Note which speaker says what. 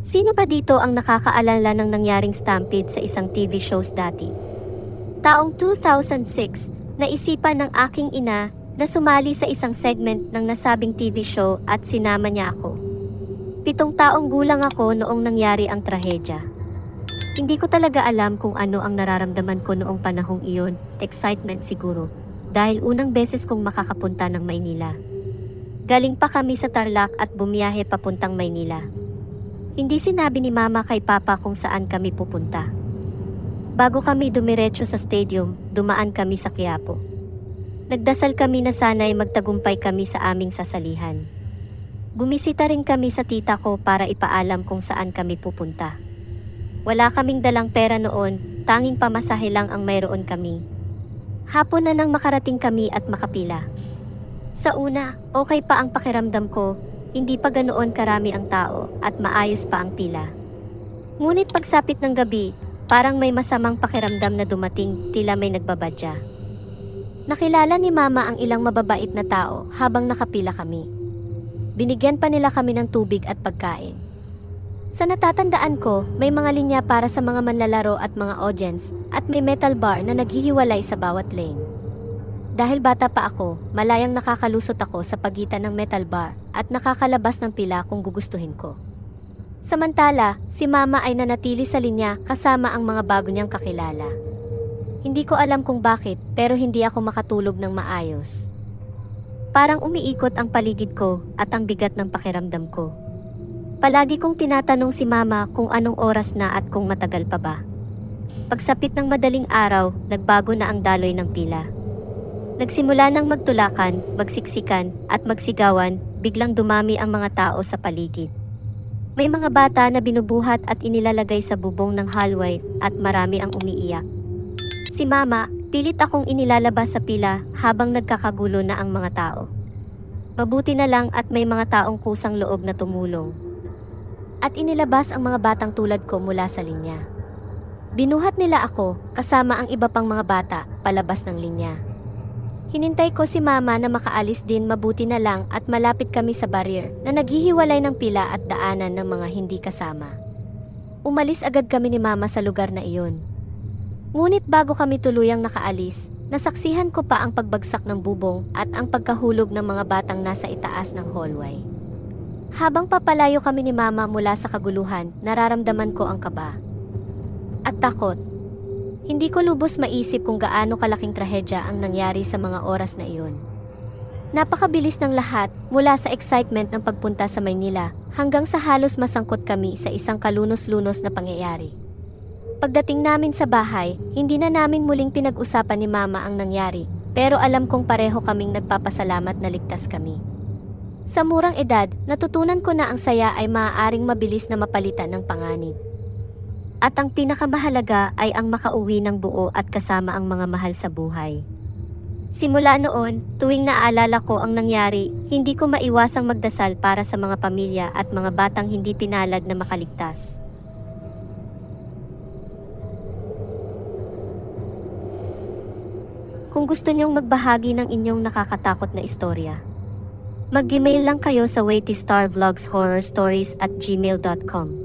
Speaker 1: Sino ba dito ang nakakaalala ng nangyaring stampede sa isang TV shows dati? Taong 2006, naisipan ng aking ina na sumali sa isang segment ng nasabing TV show at sinama niya ako. 7 taong gulang ako noong nangyari ang trahedya. Hindi ko talaga alam kung ano ang nararamdaman ko noong panahong iyon, excitement siguro, dahil unang beses kong makakapunta ng Maynila. Galing pa kami sa Tarlac at bumiyahe papuntang Maynila. Hindi sinabi ni Mama kay Papa kung saan kami pupunta. Bago kami dumiretso sa stadium, dumaan kami sa Quiapo. Nagdasal kami na sana'y magtagumpay kami sa aming sasalihan. Bumisita rin kami sa tita ko para ipaalam kung saan kami pupunta. Wala kaming dalang pera noon, tanging pamasahe lang ang mayroon kami. Hapon na nang makarating kami at makapila. Sa una, okay pa ang pakiramdam ko, hindi pa ganoon karami ang tao at maayos pa ang pila. Ngunit pagsapit ng gabi, parang may masamang pakiramdam na dumating, tila may nagbabadya. Nakilala ni Mama ang ilang mababait na tao habang nakapila kami. Binigyan pa nila kami ng tubig at pagkain. Sa natatandaan ko, may mga linya para sa mga manlalaro at mga audience at may metal bar na naghihiwalay sa bawat lane. Dahil bata pa ako, malayang nakakalusot ako sa pagitan ng metal bar at nakakalabas ng pila kung gugustuhin ko. Samantala, si Mama ay nanatili sa linya kasama ang mga bago niyang kakilala. Hindi ko alam kung bakit, pero hindi ako makatulog ng maayos. Parang umiikot ang paligid ko at ang bigat ng pakiramdam ko. Palagi kong tinatanong si Mama kung anong oras na at kung matagal pa ba. Pagsapit ng madaling araw, nagbago na ang daloy ng pila. Nagsimula ng magtulakan, magsiksikan, at magsigawan, biglang dumami ang mga tao sa paligid. May mga bata na binubuhat at inilalagay sa bubong ng hallway at marami ang umiiyak. Si Mama, pilit akong inilalabas sa pila habang nagkakagulo na ang mga tao. Mabuti na lang at may mga taong kusang loob na tumulong. At inilabas ang mga batang tulad ko mula sa linya. Binuhat nila ako, kasama ang iba pang mga bata, palabas ng linya. Hinintay ko si Mama na makaalis din, mabuti na lang at malapit kami sa barrier na naghihiwalay ng pila at daanan ng mga hindi kasama. Umalis agad kami ni Mama sa lugar na iyon. Ngunit bago kami tuluyang nakaalis, nasaksihan ko pa ang pagbagsak ng bubong at ang pagkahulog ng mga batang nasa itaas ng hallway. Habang papalayo kami ni Mama mula sa kaguluhan, nararamdaman ko ang kaba at takot. Hindi ko lubos maisip kung gaano kalaking trahedya ang nangyari sa mga oras na iyon. Napakabilis ng lahat, mula sa excitement ng pagpunta sa Maynila hanggang sa halos masangkot kami sa isang kalunos-lunos na pangyayari. Pagdating namin sa bahay, hindi na namin muling pinag-usapan ni Mama ang nangyari, pero alam kong pareho kaming nagpapasalamat na ligtas kami. Sa murang edad, natutunan ko na ang saya ay maaaring mabilis na mapalitan ng panganib. At ang pinakamahalaga ay ang makauwi ng buo at kasama ang mga mahal sa buhay. Simula noon, tuwing naalala ko ang nangyari, hindi ko maiwasang magdasal para sa mga pamilya at mga batang hindi pinalad na makaligtas. Kung gusto niyong magbahagi ng inyong nakakatakot na istorya, mag-email lang kayo sa waitistarvlogshorrorstories@gmail.com.